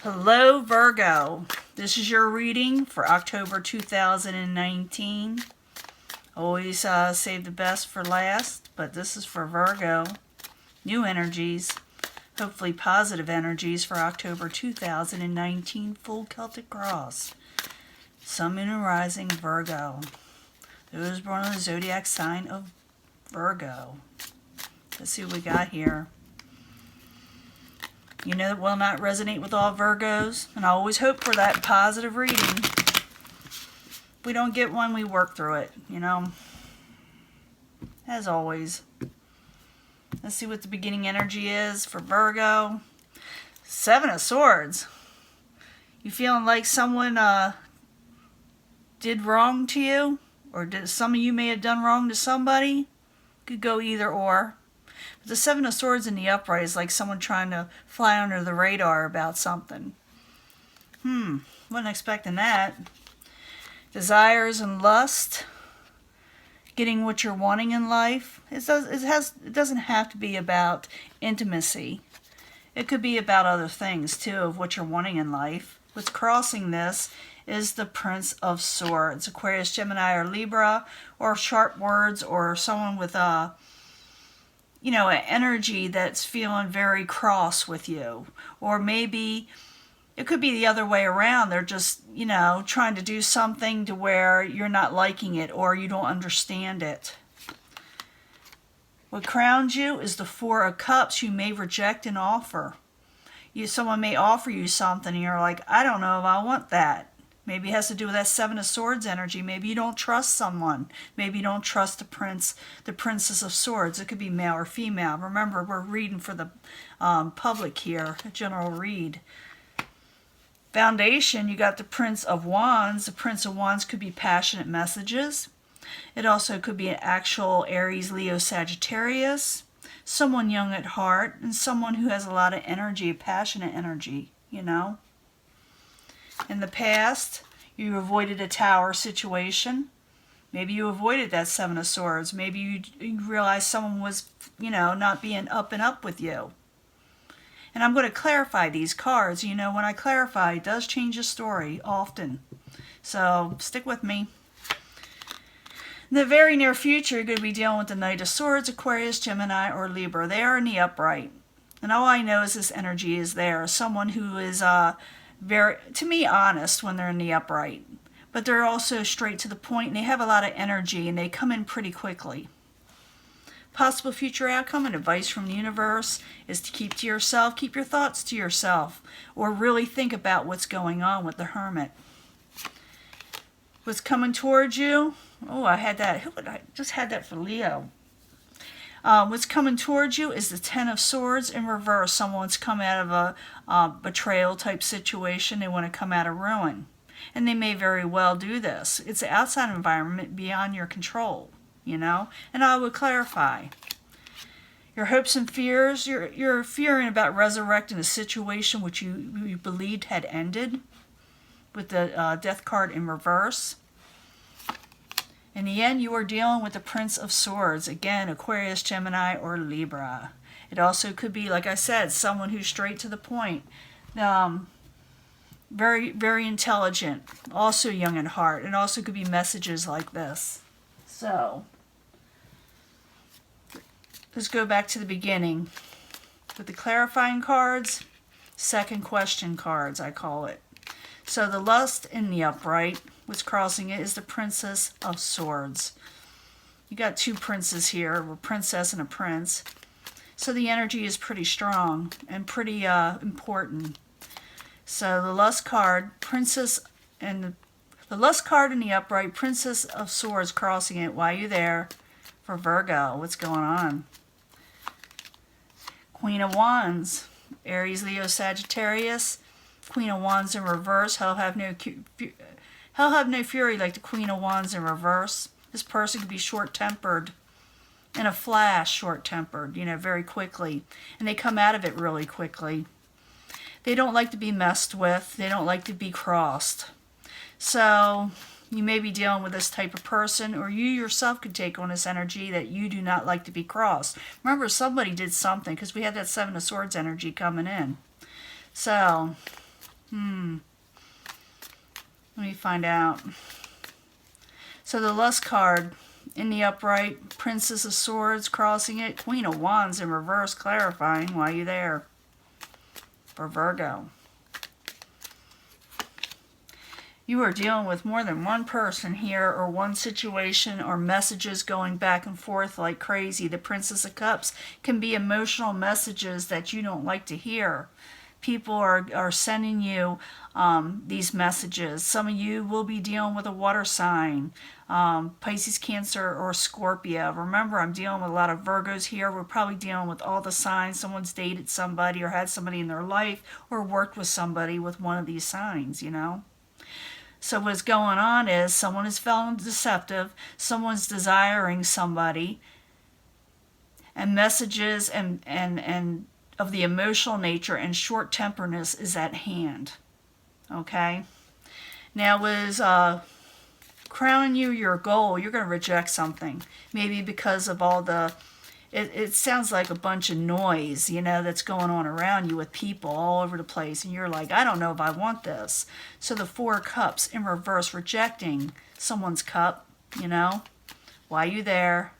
Hello, Virgo. This is your reading for October 2019. Always save the best for last, but this is for Virgo. New energies, hopefully positive energies for October 2019, full Celtic cross. Sun, Moon, and Rising, Virgo. Those born in the zodiac sign of Virgo. Let's see what we got here. You know, it will not resonate with all Virgos, and I always hope for that positive reading. If we don't get one, we work through it, you know, as always. Let's see what the beginning energy is for Virgo. Seven of Swords. You feeling like someone did wrong to you? Or some of you may have done wrong to somebody? Could go either or. The Seven of Swords in the upright is like someone trying to fly under the radar about something. Wasn't expecting that. Desires and lust. Getting what you're wanting in life. It doesn't have to be about intimacy. It could be about other things too, of what you're wanting in life. What's crossing this is the Prince of Swords. Aquarius, Gemini, or Libra, or sharp words, or someone with an energy that's feeling very cross with you. Or maybe it could be the other way around. They're just, trying to do something to where you're not liking it or you don't understand it. What crowns you is the Four of Cups. You may reject an offer. Someone may offer you something and you're like, I don't know if I want that. Maybe it has to do with that Seven of Swords energy. Maybe you don't trust someone. Maybe you don't trust the Princess of Swords. It could be male or female. Remember, we're reading for the public here, a general read. Foundation, you got the Prince of Wands. The Prince of Wands could be passionate messages. It also could be an actual Aries, Leo, Sagittarius. Someone young at heart and someone who has a lot of energy, passionate energy, In the past, you avoided a tower situation. Maybe you avoided that Seven of Swords. Maybe you realized someone was, not being up and up with you. And I'm going to clarify these cards. When I clarify, it does change the story often. So stick with me. In the very near future, you're going to be dealing with the Knight of Swords, Aquarius, Gemini, or Libra. They are in the upright. And all I know is this energy is there. Someone who is very, to me, honest when they're in the upright. But they're also straight to the point, and they have a lot of energy, and they come in pretty quickly. Possible future outcome and advice from the universe is to keep to yourself, keep your thoughts to yourself, or really think about what's going on with the Hermit. What's coming towards you? Oh, I had that. I just had that for Leo. What's coming towards you is the Ten of Swords in reverse. Someone's come out of a betrayal type situation. They want to come out of ruin. And they may very well do this. It's an outside environment beyond your control, And I would clarify. Your hopes and fears, you're fearing about resurrecting a situation which you believed had ended with the Death card in reverse. In the end, you are dealing with the Prince of Swords. Again, Aquarius, Gemini, or Libra. It also could be, like I said, someone who's straight to the point. Very, very intelligent. Also young at heart. It also could be messages like this. So, let's go back to the beginning. With the clarifying cards, second question cards, I call it. So the lust in the upright, what's crossing it is the Princess of Swords. You got two princes here, a princess and a prince. So the energy is pretty strong and pretty important. So the lust card, Princess, and the lust card in the upright, Princess of Swords crossing it. Why are you there? For Virgo, what's going on? Queen of Wands, Aries, Leo, Sagittarius. Queen of Wands in reverse. Hell have no fury like the Queen of Wands in reverse. This person could be short-tempered. In a flash, short-tempered, very quickly. And they come out of it really quickly. They don't like to be messed with. They don't like to be crossed. So you may be dealing with this type of person, or you yourself could take on this energy that you do not like to be crossed. Remember, somebody did something, because we had that Seven of Swords energy coming in. So Let me find out. So the Lust card in the upright, Princess of Swords crossing it, Queen of Wands in reverse clarifying why you there for Virgo. You are dealing with more than one person here, or one situation, or messages going back and forth like crazy. The Princess of Cups can be emotional messages that you don't like to hear. People are sending you these messages. Some of you will be dealing with a water sign, Pisces, Cancer, or Scorpio. Remember, I'm dealing with a lot of Virgos here. We're probably dealing with all the signs. Someone's dated somebody or had somebody in their life or worked with somebody with one of these signs, you know. So what's going on is someone is feeling deceptive, someone's desiring somebody, and messages and of the emotional nature and short-temperedness is at hand. Okay? Now, was crowning you your goal, you're going to reject something. Maybe because of all the... It sounds like a bunch of noise, you know, that's going on around you with people all over the place. And you're like, I don't know if I want this. So the Four of Cups in reverse, rejecting someone's cup, you know. Why are you there?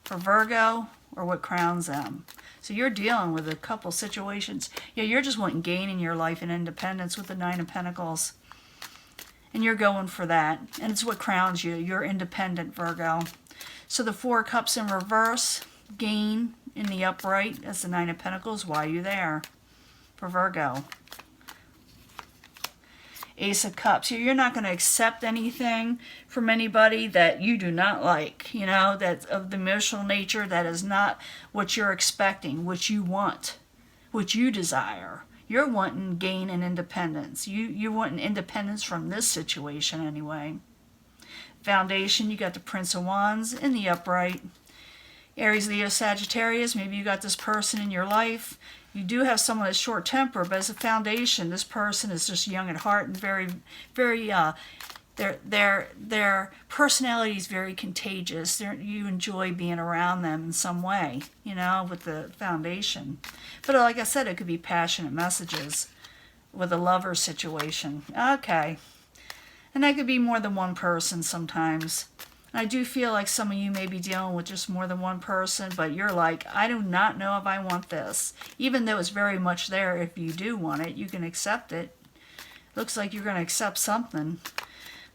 For Virgo, or what crowns them? So you're dealing with a couple situations. Yeah, you're just wanting gain in your life and independence with the Nine of Pentacles. And you're going for that. And it's what crowns you. You're independent, Virgo. So the Four of Cups in reverse, gain in the upright, that's the Nine of Pentacles. Why are you there? For Virgo. Ace of Cups. You're not going to accept anything from anybody that you do not like, you know, that's of the emotional nature, that is not what you're expecting, what you want, what you desire. You're wanting gain and independence. You're wanting independence from this situation anyway. Foundation, you got the Prince of Wands in the upright. Aries, Leo, Sagittarius, maybe you got this person in your life. You do have someone that's short temper, but as a foundation, this person is just young at heart and very, very, their personality is very contagious. You enjoy being around them in some way, you know, with the foundation. But like I said, it could be passionate messages with a lover situation. Okay. And that could be more than one person sometimes. I do feel like some of you may be dealing with just more than one person, but you're like, I do not know if I want this. Even though it's very much there, if you do want it, you can accept it. Looks like you're going to accept something.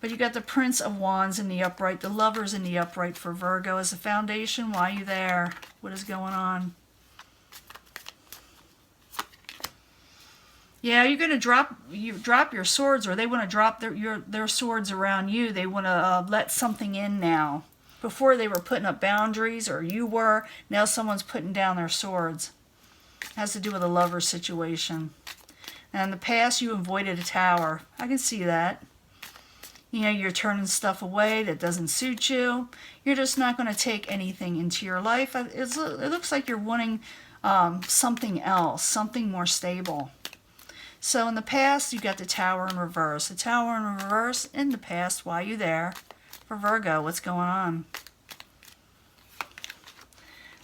But you got the Prince of Wands in the upright, the Lovers in the upright for Virgo as a foundation. Why are you there? What is going on? Yeah, you're going to drop your swords, or they want to drop their swords around you. They want to let something in now. Before they were putting up boundaries, or you were. Now someone's putting down their swords. It has to do with a lover situation. Now in the past, you avoided a tower. I can see that. You know, you're turning stuff away that doesn't suit you. You're just not going to take anything into your life. It looks like you're wanting something else, something more stable. So in the past, you got the Tower in reverse. The Tower in reverse in the past. Why are you there? For Virgo, what's going on?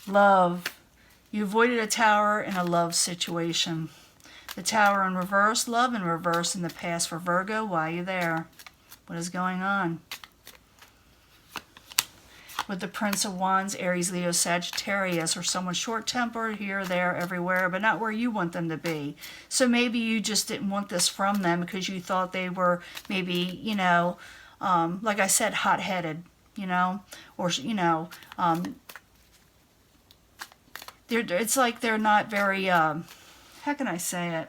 Love. You avoided a tower in a love situation. The Tower in reverse, love in reverse in the past for Virgo. Why are you there? What is going on? With the Prince of Wands, Aries, Leo, Sagittarius, or someone short-tempered here, there, everywhere, but not where you want them to be. So maybe you just didn't want this from them because you thought they were maybe, you know, like I said, hot-headed, you know, or, you know, it's like they're not very, how can I say it?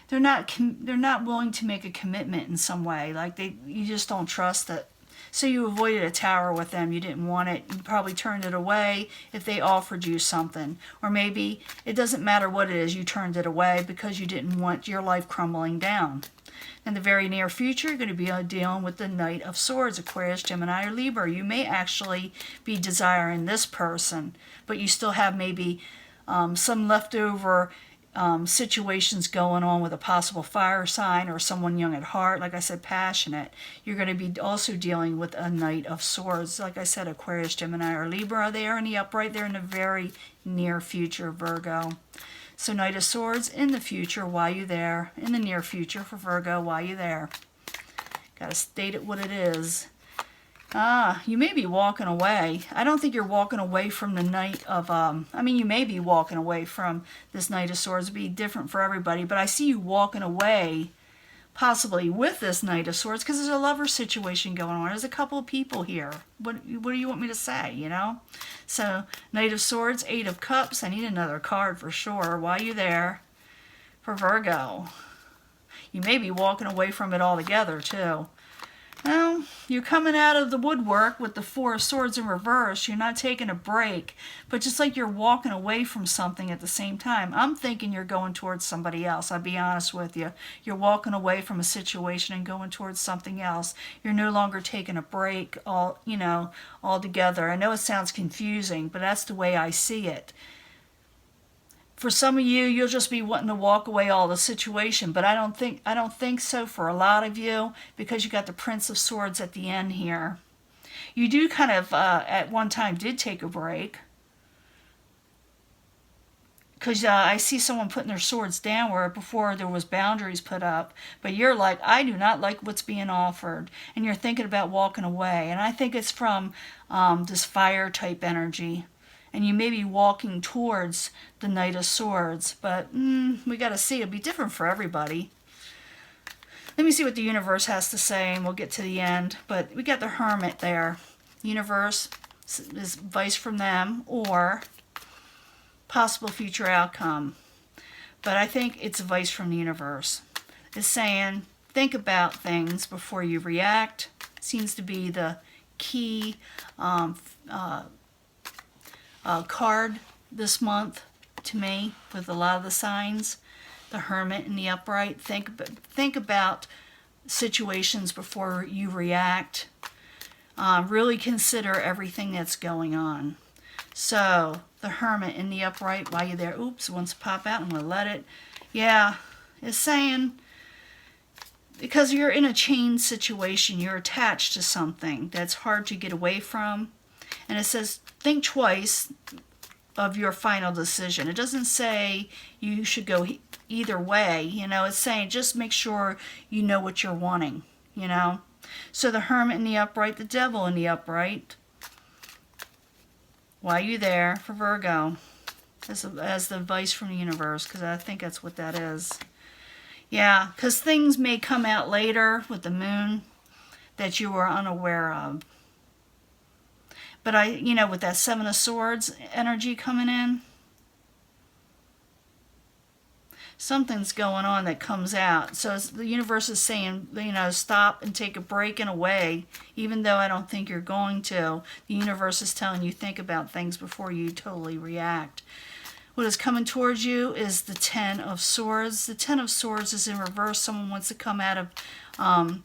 They're not willing to make a commitment in some way. Like you just don't trust it. So you avoided a tower with them. You didn't want it. You probably turned it away if they offered you something. Or maybe it doesn't matter what it is, you turned it away because you didn't want your life crumbling down. In the very near future, you're going to be dealing with the Knight of Swords, Aquarius, Gemini, or Libra. You may actually be desiring this person, but you still have maybe some leftover situations going on with a possible fire sign or someone young at heart, like I said, passionate. You're going to be also dealing with a Knight of Swords, like I said, Aquarius, Gemini, or Libra. They are in the upright. They're in the very near future, Virgo. So Knight of Swords in the future, why you there? In the near future for Virgo, why you there? Got to state it what it is. You may be walking away. I don't think you're walking away from the Knight of, I mean, you may be walking away from this Knight of Swords. It'd be different for everybody, but I see you walking away possibly with this Knight of Swords because there's a lover situation going on. There's a couple of people here. What do you want me to say, you know? So, Knight of Swords, Eight of Cups. I need another card for sure. Why are you there? For Virgo. You may be walking away from it altogether, too. Well, you're coming out of the woodwork with the Four of Swords in reverse. You're not taking a break, but just like you're walking away from something at the same time. I'm thinking you're going towards somebody else. I'll be honest with you. You're walking away from a situation and going towards something else. You're no longer taking a break altogether. I know it sounds confusing, but that's the way I see it. For some of you, you'll just be wanting to walk away all the situation, but I don't think so for a lot of you because you got the Prince of Swords at the end here. You do kind of at one time did take a break because I see someone putting their swords down where before there was boundaries put up, but you're like, I do not like what's being offered, and you're thinking about walking away, and I think it's from this fire type energy. And you may be walking towards the Knight of Swords. But we got to see. It'll be different for everybody. Let me see what the universe has to say, and we'll get to the end. But we got the Hermit there. Universe is advice from them or possible future outcome. But I think it's advice from the universe. It's saying, think about things before you react. Seems to be the key card this month to me with a lot of the signs. The Hermit and the Upright. Think about situations before you react. Really consider everything that's going on. So the Hermit and the Upright, while you're there, oops, wants to pop out. I'm going to let it. Yeah, it's saying because you're in a chain situation, you're attached to something that's hard to get away from. And it says, think twice of your final decision. It doesn't say you should go either way. You know, it's saying just make sure you know what you're wanting, you know. So the Hermit in the Upright, the Devil in the Upright. Why are you there for Virgo? As the advice from the universe, because I think that's what that is. Yeah, because things may come out later with the Moon that you were unaware of. But with that Seven of Swords energy coming in, something's going on that comes out. So the universe is saying, stop and take a break in a way, even though I don't think you're going to. The universe is telling you think about things before you totally react. What is coming towards you is the Ten of Swords. The Ten of Swords is in reverse. Someone wants to come out of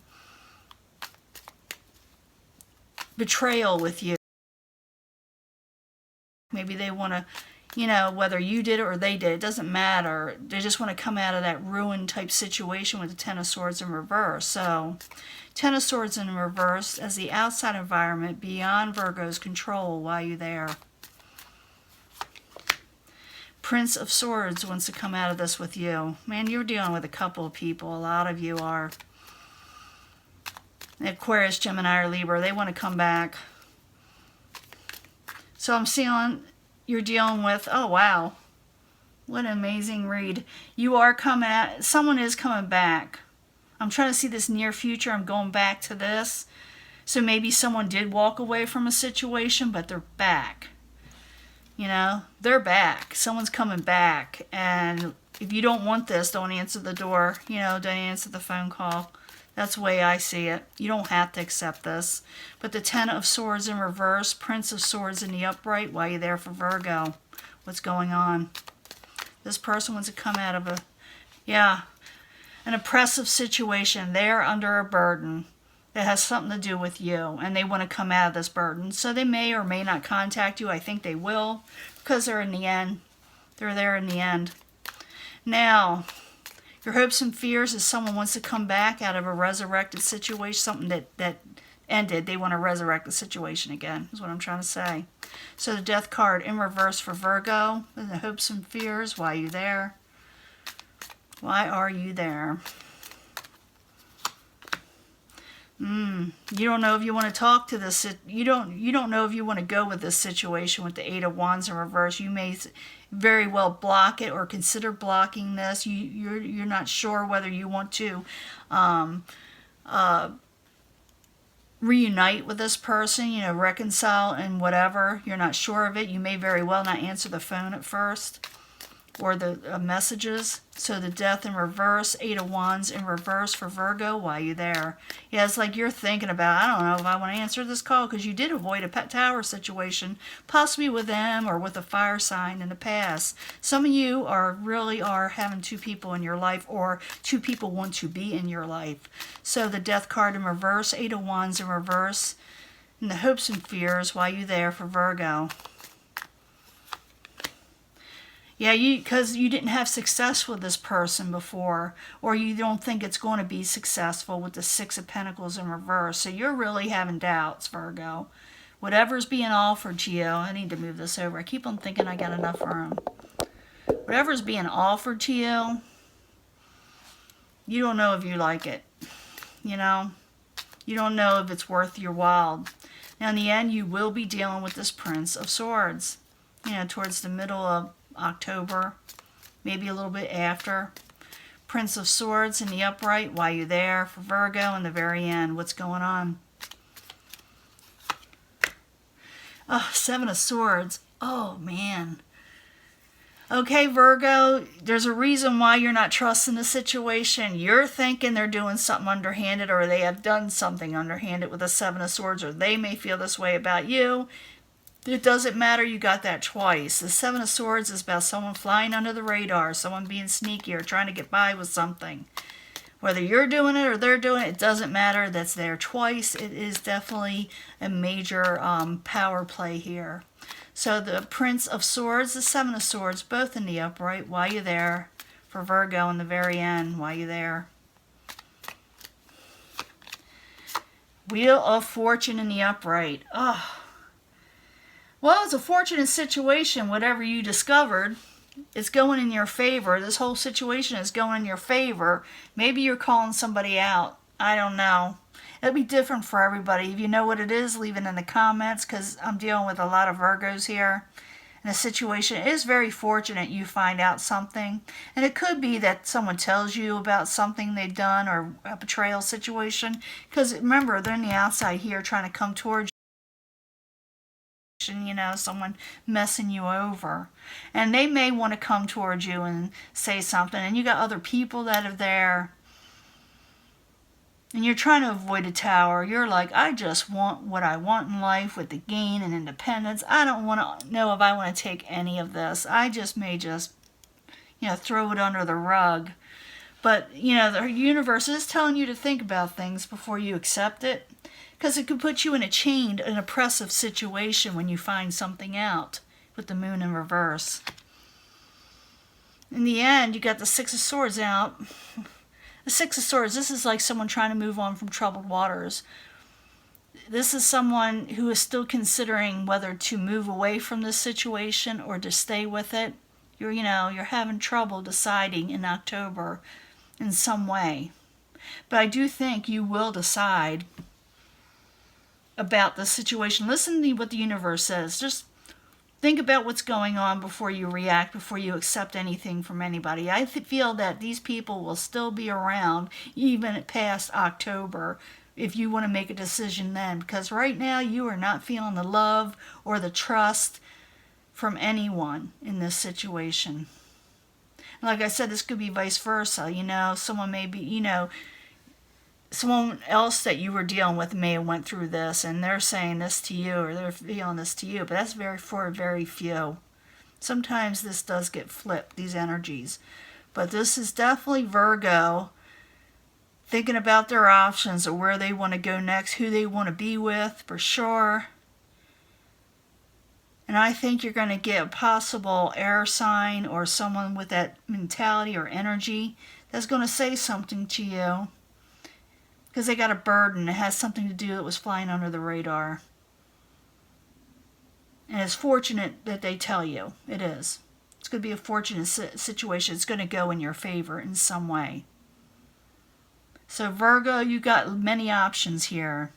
betrayal with you. Maybe they want to, whether you did it or they did, it doesn't matter. They just want to come out of that ruin type situation with the Ten of Swords in reverse. So, Ten of Swords in reverse as the outside environment beyond Virgo's control while you're there. Prince of Swords wants to come out of this with you. Man, you're dealing with a couple of people. A lot of you are. Aquarius, Gemini, or Libra, they want to come back. So I'm seeing you're dealing with, oh wow, what an amazing read. You are coming at, someone is coming back. I'm trying to see this near future. I'm going back to this. So maybe someone did walk away from a situation, but they're back. They're back. Someone's coming back. And if you don't want this, don't answer the door. Don't answer the phone call. That's the way I see it. You don't have to accept this. But the Ten of Swords in reverse, Prince of Swords in the Upright, why are you there for Virgo? What's going on? This person wants to come out of an oppressive situation. They're under a burden that has something to do with you, and they want to come out of this burden. So they may or may not contact you. I think they will, because they're in the end. They're there in the end. Now, your hopes and fears is someone wants to come back out of a resurrected situation, something that ended. They want to resurrect the situation again, is what I'm trying to say. So the Death card in reverse for Virgo, in the hopes and fears. Why are you there? Why are you there? You don't know if you want to talk to this. You don't know if you want to go with this situation with the Eight of Wands in reverse. You may very well block it or consider blocking this. You're not sure whether you want to reunite with this person, you know, reconcile and whatever. You're not sure of it. You may very well not answer the phone at first or the messages. So the Death in reverse, Eight of Wands in reverse for Virgo. Why are you there? Yeah, it's like you're thinking about, I don't know if I want to answer this call, because you did avoid a pet tower situation, possibly with them or with a fire sign in the past. Some of you really are having two people in your life, or two people want to be in your life. So the Death card in reverse, Eight of Wands in reverse, and the hopes and fears. Why are you there for Virgo? Yeah, because you didn't have success with this person before, or you don't think it's going to be successful with the Six of Pentacles in reverse. So you're really having doubts, Virgo. Whatever's being offered to you, I need to move this over. I keep on thinking I got enough room. Whatever's being offered to you, you don't know if you like it. You know? You don't know if it's worth your while. Now, in the end, you will be dealing with this Prince of Swords, you know, towards the middle of October, maybe a little bit after. Prince of Swords in the upright. Why are you there for Virgo? In the very end, what's going on? Oh, Seven of Swords. Oh, man. Okay, Virgo, there's a reason why you're not trusting the situation. You're thinking they're doing something underhanded, or they have done something underhanded with the Seven of Swords, or they may feel this way about you. It doesn't matter, you got that twice. The Seven of Swords is about someone flying under the radar, someone being sneaky or trying to get by with something. Whether you're doing it or they're doing it, it doesn't matter. That's there twice. It is definitely a major power play here. So the Prince of Swords, the Seven of Swords, both in the upright. Why are you there for Virgo in the very end? Why are you there? Wheel of Fortune in the upright. Oh. Well, it's a fortunate situation, whatever you discovered. It's going in your favor. This whole situation is going in your favor. Maybe you're calling somebody out. I don't know. It'll be different for everybody. If you know what it is, leave it in the comments, because I'm dealing with a lot of Virgos here. And the situation is very fortunate you find out something. And it could be that someone tells you about something they've done, or a betrayal situation. Because remember, they're on the outside here trying to come towards you. You know, someone messing you over, and they may want to come towards you and say something, and you got other people that are there, and you're trying to avoid a tower. You're like, I just want what I want in life with the gain and independence. I don't want to know if I want to take any of this. I may just, you know, throw it under the rug. But, you know, the universe is telling you to think about things before you accept it. Because it could put you in a chained, an oppressive situation when you find something out with the Moon in reverse. In the end, you got the Six of Swords out. The Six of Swords, this is like someone trying to move on from troubled waters. This is someone who is still considering whether to move away from this situation or to stay with it. You're having trouble deciding in October in some way. But I do think you will decide about the situation. Listen to what the universe says. Just think about what's going on before you react, before you accept anything from anybody. I feel that these people will still be around even past October if you want to make a decision then, because right now you are not feeling the love or the trust from anyone in this situation. Like I said, this could be vice versa. You know, someone may be, you know, someone else that you were dealing with may have went through this, and they're saying this to you, or they're feeling this to you, but that's for very few. Sometimes this does get flipped, these energies. But this is definitely Virgo thinking about their options, or where they want to go next, who they want to be with, for sure. And I think you're going to get a possible air sign, or someone with that mentality or energy that's going to say something to you. Because they got a burden. It has something to do that was flying under the radar. And it's fortunate that they tell you. It is. It's going to be a fortunate situation. It's going to go in your favor in some way. So Virgo, you got many options here.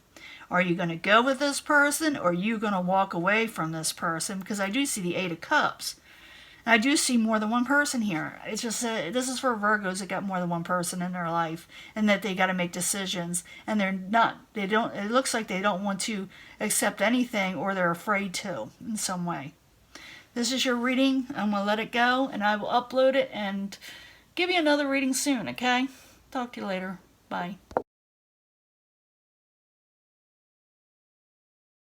Are you going to go with this person, or are you going to walk away from this person? Because I do see the Eight of Cups. And I do see more than one person here. It's just this is for Virgos that got more than one person in their life, and that they got to make decisions, and it looks like they don't want to accept anything, or they're afraid to in some way. This is your reading. I'm going to let it go, and I will upload it and give you another reading soon, okay? Talk to you later. Bye.